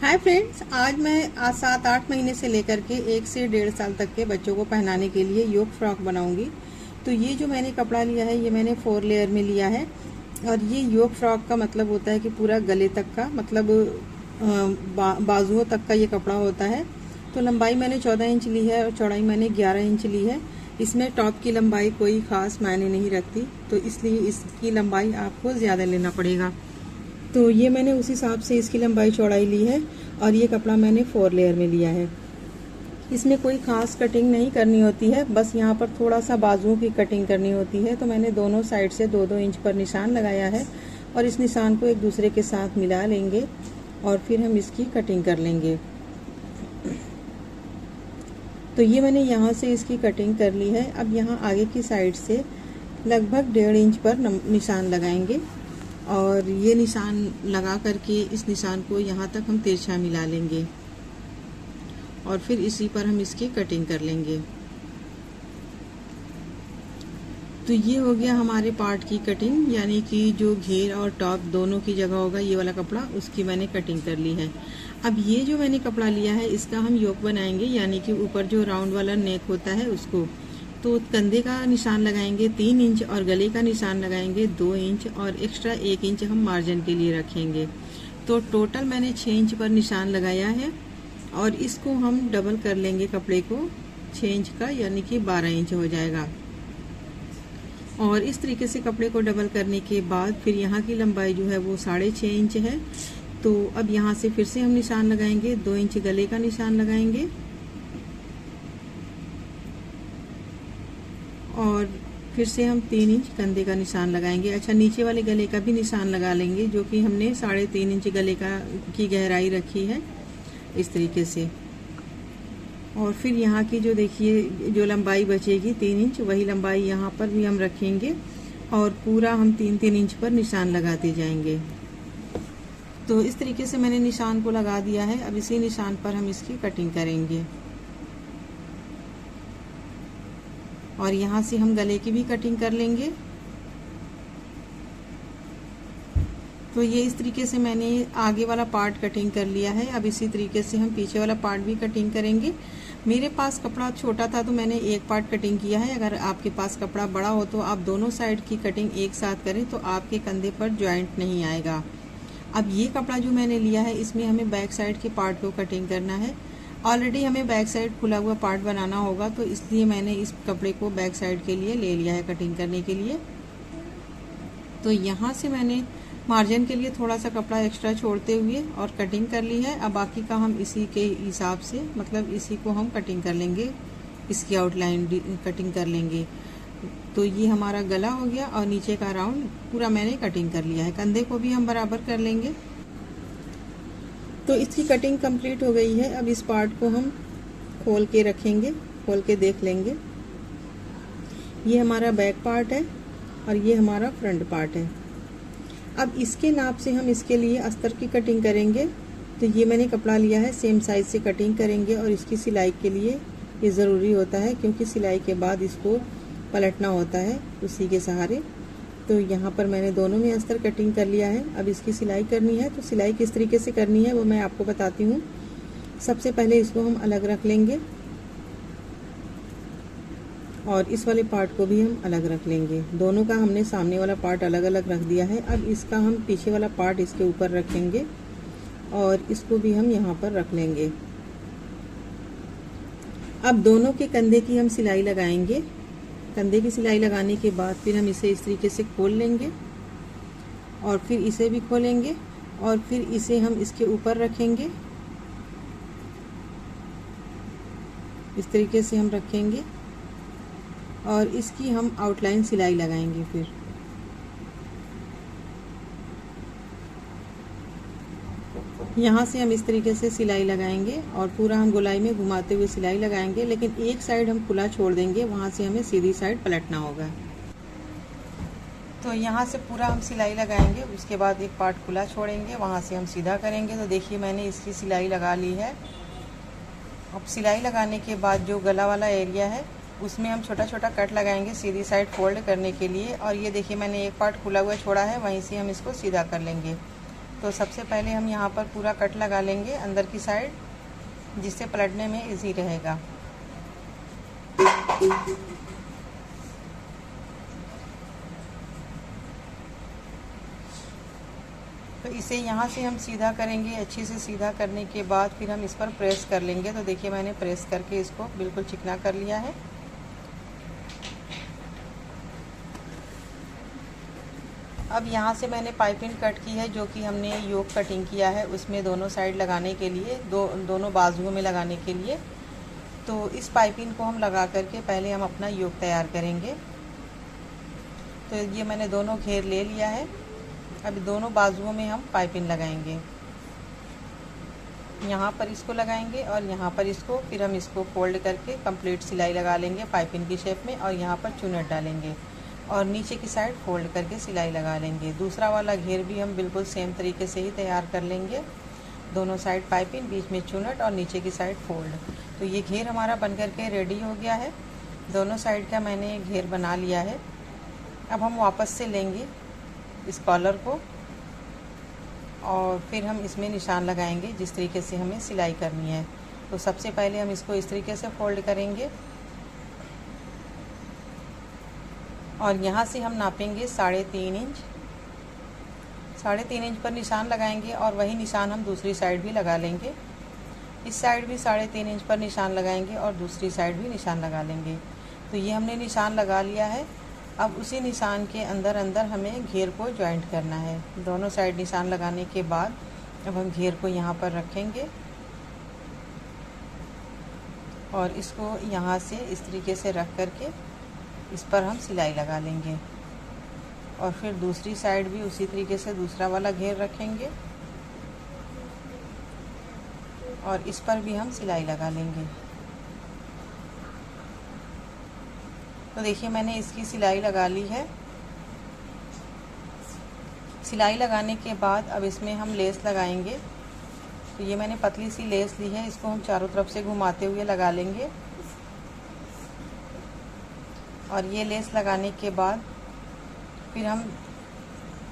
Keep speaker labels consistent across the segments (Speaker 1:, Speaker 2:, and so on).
Speaker 1: Hi friends, आज 7-8 महीने से लेकर के 1 से 1.5 साल तक के बच्चों को पहनाने के लिए योग फ्रॉक बनाऊंगी। तो ये जो मैंने कपड़ा लिया है ये मैंने 4 लेयर में लिया है। और ये योग फ्रॉक का मतलब होता है कि पूरा गले तक का मतलब बाजुओं तक का ये कपड़ा होता है। तो लंबाई मैंने 14 इंच ली है और चौड़ाई मैंने 11 इंच ली है। इसमें टॉप की लंबाई कोई ख़ास मायने नहीं रखती, तो इसलिए इसकी लंबाई आपको ज़्यादा लेना पड़ेगा। तो ये मैंने उस हिसाब से इसकी लंबाई चौड़ाई ली है और ये कपड़ा मैंने 4 लेयर में लिया है। इसमें कोई ख़ास कटिंग नहीं करनी होती है, बस यहाँ पर थोड़ा सा बाजुओं की कटिंग करनी होती है। तो मैंने दोनों साइड से 2-2 इंच पर निशान लगाया है और इस निशान को एक दूसरे के साथ मिला लेंगे और फिर हम इसकी कटिंग कर लेंगे। तो ये मैंने यहाँ से इसकी कटिंग कर ली है। अब यहाँ आगे की साइड से लगभग 1.5 इंच पर निशान लगाएंगे और ये निशान लगा करके इस निशान को यहाँ तक हम तिरछा मिला लेंगे और फिर इसी पर हम इसकी कटिंग कर लेंगे। तो ये हो गया हमारे पार्ट की कटिंग, यानी कि जो घेर और टॉप दोनों की जगह होगा ये वाला कपड़ा, उसकी मैंने कटिंग कर ली है। अब ये जो मैंने कपड़ा लिया है इसका हम योक बनाएंगे, यानी कि ऊपर जो राउंड वाला नेक होता है उसको। तो कंधे का निशान लगाएंगे 3 इंच और गले का निशान लगाएंगे 2 इंच और एक्स्ट्रा 1 इंच हम मार्जिन के लिए रखेंगे। तो टोटल मैंने 6 इंच पर निशान लगाया है और इसको हम डबल कर लेंगे कपड़े को 6 इंच का, यानी कि 12 इंच हो जाएगा। और इस तरीके से कपड़े को डबल करने के बाद फिर यहाँ की लंबाई जो है वो 6.5 इंच है। तो अब यहाँ से फिर से हम निशान लगाएंगे 2 इंच गले का निशान लगाएंगे और फिर से हम 3 इंच कंधे का निशान लगाएंगे। अच्छा, नीचे वाले गले का भी निशान लगा लेंगे, जो कि हमने 3.5 इंच गले की गहराई रखी है इस तरीके से। और फिर यहाँ की जो देखिए जो लंबाई बचेगी 3 इंच, वही लंबाई यहाँ पर भी हम रखेंगे और पूरा हम 3-3 इंच पर निशान लगाते जाएंगे। तो इस तरीके से मैंने निशान को लगा दिया है। अब इसी निशान पर हम इसकी कटिंग करेंगे और यहाँ से हम गले की भी कटिंग कर लेंगे। तो ये इस तरीके से मैंने आगे वाला पार्ट कटिंग कर लिया है। अब इसी तरीके से हम पीछे वाला पार्ट भी कटिंग करेंगे। मेरे पास कपड़ा छोटा था तो मैंने एक पार्ट कटिंग किया है। अगर आपके पास कपड़ा बड़ा हो तो आप दोनों साइड की कटिंग एक साथ करें तो आपके कंधे पर जॉइंट नहीं आएगा। अब ये कपड़ा जो मैंने लिया है इसमें हमें बैक साइड के पार्ट को कटिंग करना है। ऑलरेडी हमें बैक साइड खुला हुआ पार्ट बनाना होगा, तो इसलिए मैंने इस कपड़े को बैक साइड के लिए ले लिया है कटिंग करने के लिए। तो यहाँ से मैंने मार्जिन के लिए थोड़ा सा कपड़ा एक्स्ट्रा छोड़ते हुए और कटिंग कर ली है। अब बाकी का हम इसी के हिसाब से मतलब इसी को हम कटिंग कर लेंगे, इसकी आउटलाइन कटिंग कर लेंगे। तो ये हमारा गला हो गया और नीचे का राउंड पूरा मैंने कटिंग कर लिया है। कंधे को भी हम बराबर कर लेंगे। तो इसकी कटिंग कंप्लीट हो गई है। अब इस पार्ट को हम खोल के रखेंगे, खोल के देख लेंगे। ये हमारा बैक पार्ट है और ये हमारा फ्रंट पार्ट है। अब इसके नाप से हम इसके लिए अस्तर की कटिंग करेंगे। तो ये मैंने कपड़ा लिया है, सेम साइज से कटिंग करेंगे और इसकी सिलाई के लिए ये ज़रूरी होता है, क्योंकि सिलाई के बाद इसको पलटना होता है उसी के सहारे। तो यहाँ पर मैंने दोनों में अस्तर कटिंग कर लिया है। अब इसकी सिलाई करनी है। तो सिलाई किस तरीके से करनी है वो मैं आपको बताती हूँ। सबसे पहले इसको हम अलग रख लेंगे और इस वाले पार्ट को भी हम अलग रख लेंगे। दोनों का हमने सामने वाला पार्ट अलग अलग रख दिया है। अब इसका हम पीछे वाला पार्ट इसके ऊपर रखेंगे और इसको भी हम यहाँ पर रख लेंगे। अब दोनों के कंधे की हम सिलाई लगाएंगे। कंधे की सिलाई लगाने के बाद फिर हम इसे इस तरीके से खोल लेंगे और फिर इसे भी खोलेंगे और फिर इसे हम इसके ऊपर रखेंगे। इस तरीके से हम रखेंगे और इसकी हम आउटलाइन सिलाई लगाएंगे। फिर यहाँ से हम इस तरीके से सिलाई लगाएंगे और पूरा हम गोलाई में घुमाते हुए सिलाई लगाएंगे, लेकिन एक साइड हम खुला छोड़ देंगे, वहाँ से हमें सीधी साइड पलटना होगा। तो यहाँ से पूरा हम सिलाई लगाएंगे, उसके बाद एक पार्ट खुला छोड़ेंगे, वहाँ से हम सीधा करेंगे। तो देखिए मैंने इसकी सिलाई लगा ली है। अब सिलाई लगाने के बाद जो गला वाला एरिया है उसमें हम छोटा छोटा कट लगाएंगे सीधी साइड फोल्ड करने के लिए। और ये देखिए मैंने एक पार्ट खुला हुआ छोड़ा है, वहीं से हम इसको सीधा कर लेंगे। तो सबसे पहले हम यहाँ पर पूरा कट लगा लेंगे अंदर की साइड, जिससे पलटने में इजी रहेगा। तो इसे यहाँ से हम सीधा करेंगे। अच्छे से सीधा करने के बाद फिर हम इस पर प्रेस कर लेंगे। तो देखिए मैंने प्रेस करके इसको बिल्कुल चिकना कर लिया है। अब यहाँ से मैंने पाइपिंग कट की है, जो कि हमने योक कटिंग किया है उसमें दोनों साइड लगाने के लिए, दोनों बाजुओं में लगाने के लिए। तो इस पाइपिंग को हम लगा करके पहले हम अपना योक तैयार करेंगे। तो ये मैंने दोनों घेर ले लिया है। अब दोनों बाजुओं में हम पाइपिंग लगाएंगे। यहाँ पर इसको लगाएंगे और यहाँ पर इसको, फिर हम इसको फोल्ड करके कंप्लीट सिलाई लगा लेंगे पाइपिंग की शेप में, और यहाँ पर चुनट डालेंगे और नीचे की साइड फोल्ड करके सिलाई लगा लेंगे। दूसरा वाला घेर भी हम बिल्कुल सेम तरीके से ही तैयार कर लेंगे। दोनों साइड पाइपिंग, बीच में चुनट और नीचे की साइड फोल्ड। तो ये घेर हमारा बन करके रेडी हो गया है। दोनों साइड का मैंने घेर बना लिया है। अब हम वापस से लेंगे इस कॉलर को और फिर हम इसमें निशान लगाएंगे जिस तरीके से हमें सिलाई करनी है। तो सबसे पहले हम इसको इस तरीके से फोल्ड करेंगे और यहाँ से हम नापेंगे 3.5 इंच। 3.5 इंच पर निशान लगाएंगे और वही निशान हम दूसरी साइड भी लगा लेंगे। इस साइड भी 3.5 इंच पर निशान लगाएंगे और दूसरी साइड भी निशान लगा लेंगे। तो ये हमने निशान लगा लिया है। अब उसी निशान के अंदर अंदर हमें घेर को जॉइंट करना है। दोनों साइड निशान लगाने के बाद अब हम घेर को यहाँ पर रखेंगे और इसको यहाँ से इस तरीके से रख करके इस पर हम सिलाई लगा लेंगे और फिर दूसरी साइड भी उसी तरीके से दूसरा वाला घेर रखेंगे और इस पर भी हम सिलाई लगा लेंगे। तो देखिए मैंने इसकी सिलाई लगा ली है। सिलाई लगाने के बाद अब इसमें हम लेस लगाएंगे। तो ये मैंने पतली सी लेस ली है, इसको हम चारों तरफ से घुमाते हुए लगा लेंगे और ये लेस लगाने के बाद फिर हम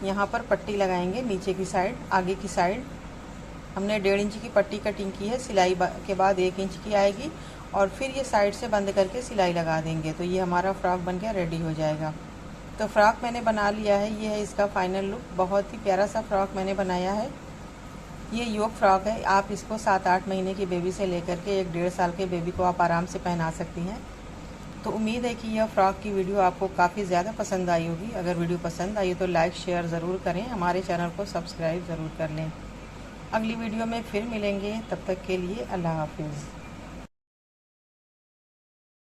Speaker 1: यहाँ पर पट्टी लगाएंगे। नीचे की साइड, आगे की साइड हमने 1.5 इंच की पट्टी कटिंग की है। सिलाई के बाद 1 इंच की आएगी और फिर ये साइड से बंद करके सिलाई लगा देंगे। तो ये हमारा फ्रॉक बन के रेडी हो जाएगा। तो फ्रॉक मैंने बना लिया है। ये है इसका फाइनल लुक। बहुत ही प्यारा सा फ्रॉक मैंने बनाया है। ये योक फ्रॉक है। आप इसको 7-8 महीने की बेबी से लेकर के 1-1.5 साल के बेबी को आप आराम से पहना सकती हैं। तो उम्मीद है कि यह फ्रॉक की वीडियो आपको काफ़ी ज़्यादा पसंद आई होगी। अगर वीडियो पसंद आई तो लाइक शेयर ज़रूर करें, हमारे चैनल को सब्सक्राइब ज़रूर कर लें। अगली वीडियो में फिर मिलेंगे, तब तक के लिए अल्लाह हाफिज़।